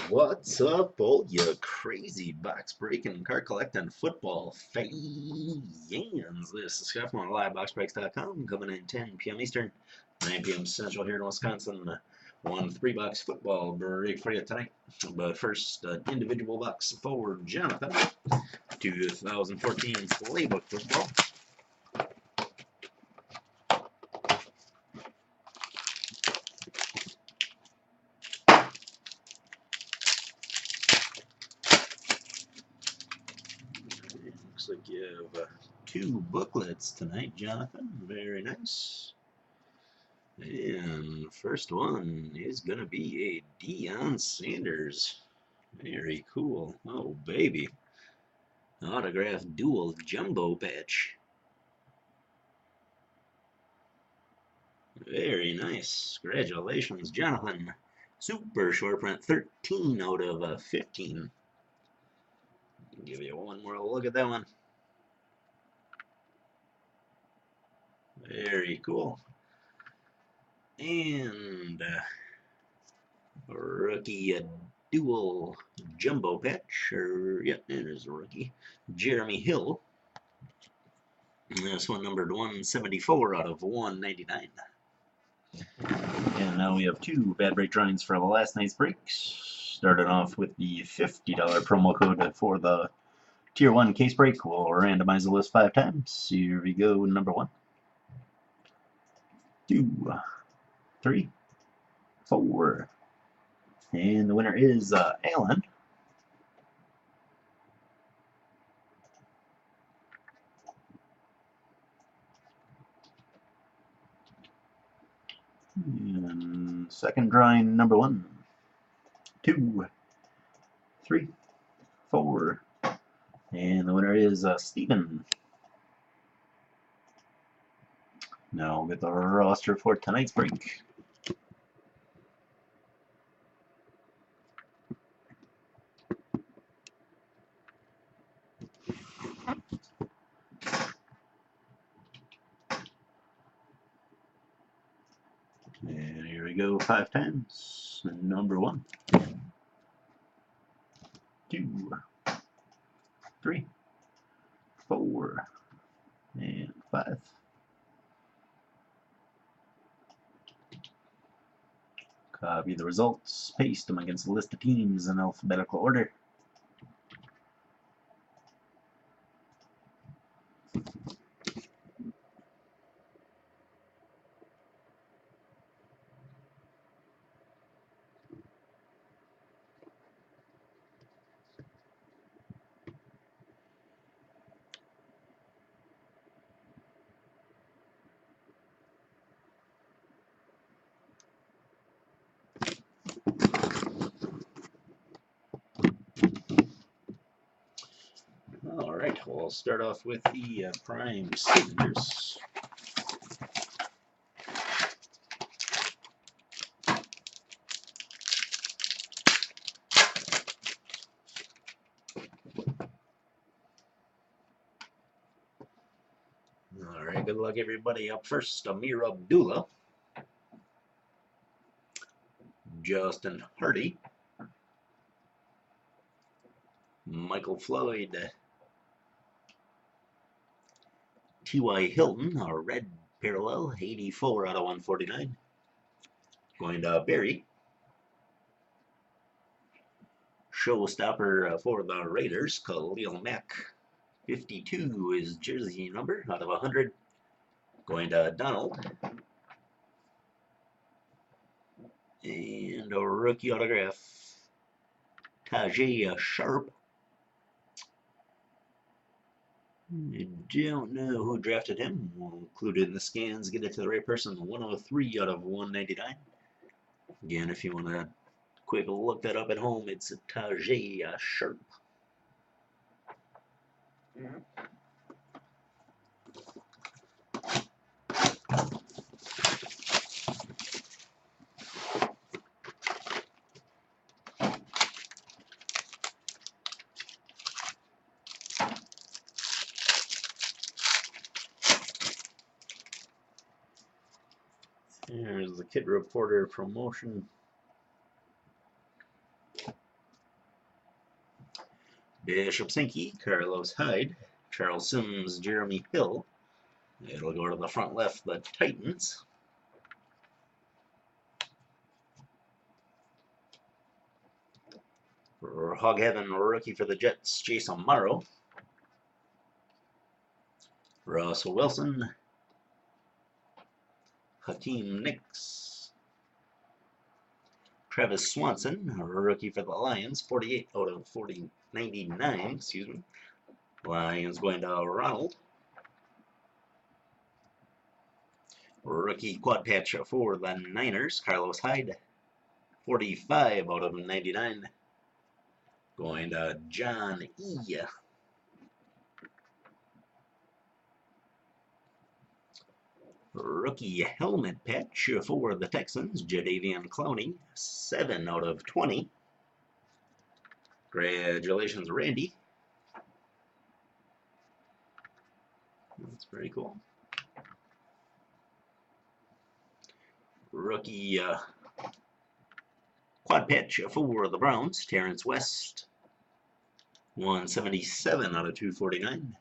What's up, all you crazy box breaking, card collecting, football fans? This is Scott from LiveBoxBreaks.com, coming in 10 p.m. Eastern, 9 p.m. Central here in Wisconsin. One 3-box football break for you tonight. But first, individual box for Jonathan, 2014 Playbook Football. Looks like you have 2 booklets tonight, Jonathan. Very nice. And first one is going to be a Deion Sanders. Very cool. Oh, baby. Autographed dual jumbo patch. Very nice. Congratulations, Jonathan. Super short print, 13 out of 15. Give you one more look at that one. Very cool. And rookie dual jumbo patch. Yep, there's a rookie. Jeremy Hill. This one numbered 174 out of 199. And now we have 2 bad break drawings for the last night's breaks. Started off with the $50 promo code for the Tier 1 case break. We'll randomize the list 5 times. Here we go, number 1, 2, 3, 4. And the winner is Alan. And second drawing, number 1, 2, 3, 4. And the winner is Stephen. Now we'll get the roster for tonight's break. And here we go 5 times. Number 1, 2, 3, 4, and 5. Copy the results, paste them against the list of teams in alphabetical order. All right, we'll start off with the prime signatures. All right, good luck, everybody. Up first, Amir Abdullah, Justin Hardy, Michael Floyd, T.Y. Hilton, a red parallel, 84 out of 149. Going to Barry. Showstopper for the Raiders, Khalil Mack. 52 is jersey number out of 100. Going to Donald. And a rookie autograph, Tajay Sharp. I don't know who drafted him. We'll include it in the scans, get it to the right person. 103 out of 199. Again, if you want to quick look that up at home, it's Tajay Sharp. There's the Kid Reporter promotion. Bishop Sankey, Carlos Hyde, Charles Sims, Jeremy Hill. It'll go to the front left, the Titans. For Hog Heaven, rookie for the Jets, Jason Morrow. Russell Wilson. Hakeem Nicks. Travis Swanson, rookie for the Lions, 48 out of 99, excuse me. Lions going to Ronald. Rookie quad patch for the Niners, Carlos Hyde, 45 out of 99. Going to John E. Rookie helmet patch for the Texans, Jadeveon Clowney, 7 out of 20. Congratulations, Randy. That's very cool. Rookie quad patch for the Browns, Terrence West, 177 out of 249.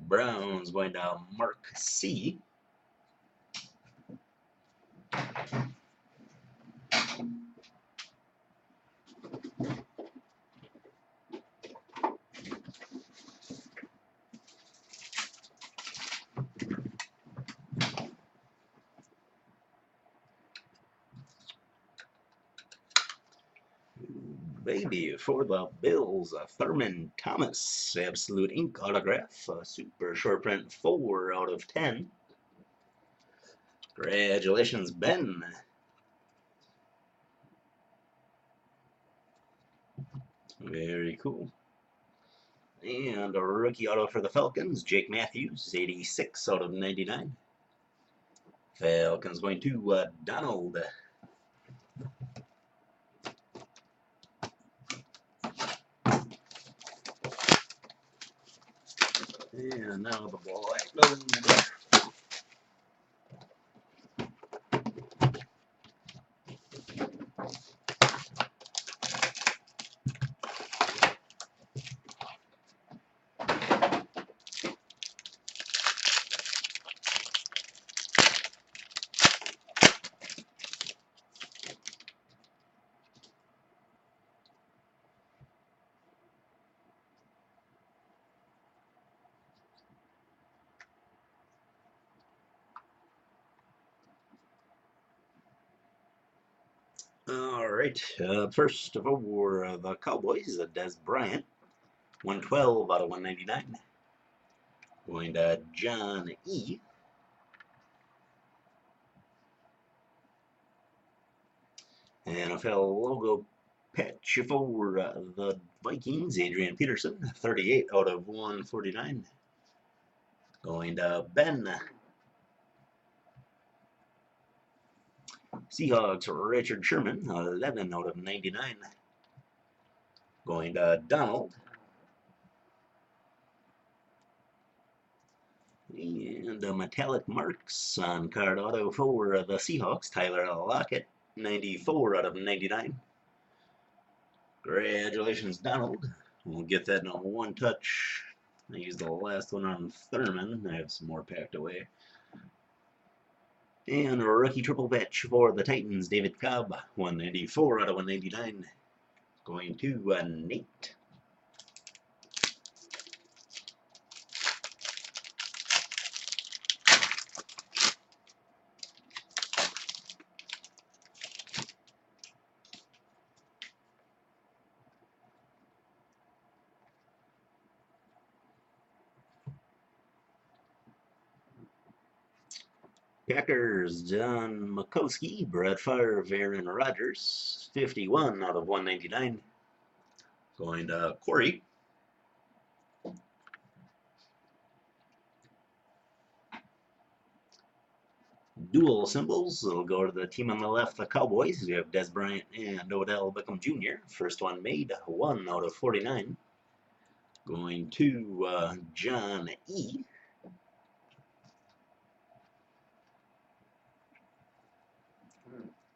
Browns going to Mark C. Baby for the Bills, Thurman Thomas, Absolute Ink autograph, super short print, 4 out of 10. Congratulations, Ben. Very cool. And a rookie auto for the Falcons, Jake Matthews, 86 out of 99. Falcons going to Donald. And now the black load. All right, first of all, the Cowboys, Dez Bryant, 112 out of 199. Going to John E. NFL logo patch for the Vikings, Adrian Peterson, 38 out of 149. Going to Ben. Seahawks, Richard Sherman, 11 out of 99. Going to Donald. And a metallic marks on card auto for the Seahawks, Tyler Lockett, 94 out of 99. Congratulations, Donald. We'll get that in a one touch. I used the last one on Thurman. I have some more packed away. And a rookie triple patch for the Titans, David Cobb, 194 out of 199. Going to Nate. Packers, John Makowski, Brett Favre, Aaron Rodgers, 51 out of 199. Going to Corey. Dual symbols. It'll go to the team on the left, the Cowboys. We have Dez Bryant and Odell Beckham Jr. First one made, 1 out of 49. Going to John E.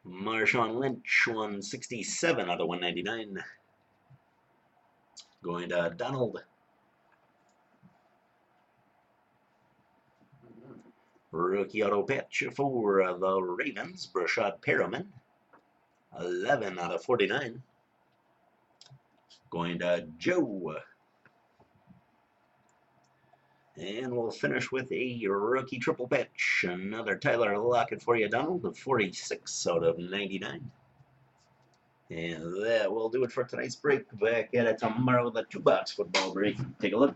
Marshawn Lynch, 167 out of 199. Going to Donald. Rookie auto patch for the Ravens, Brashad Perriman. 11 out of 49. Going to Joe. And we'll finish with a rookie triple patch. Another Tyler Lockett for you, Donald, of 46 out of 99. And that will do it for tonight's break. Back at it tomorrow, the 2-box football break. Take a look,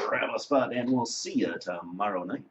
grab a spot, and we'll see you tomorrow night.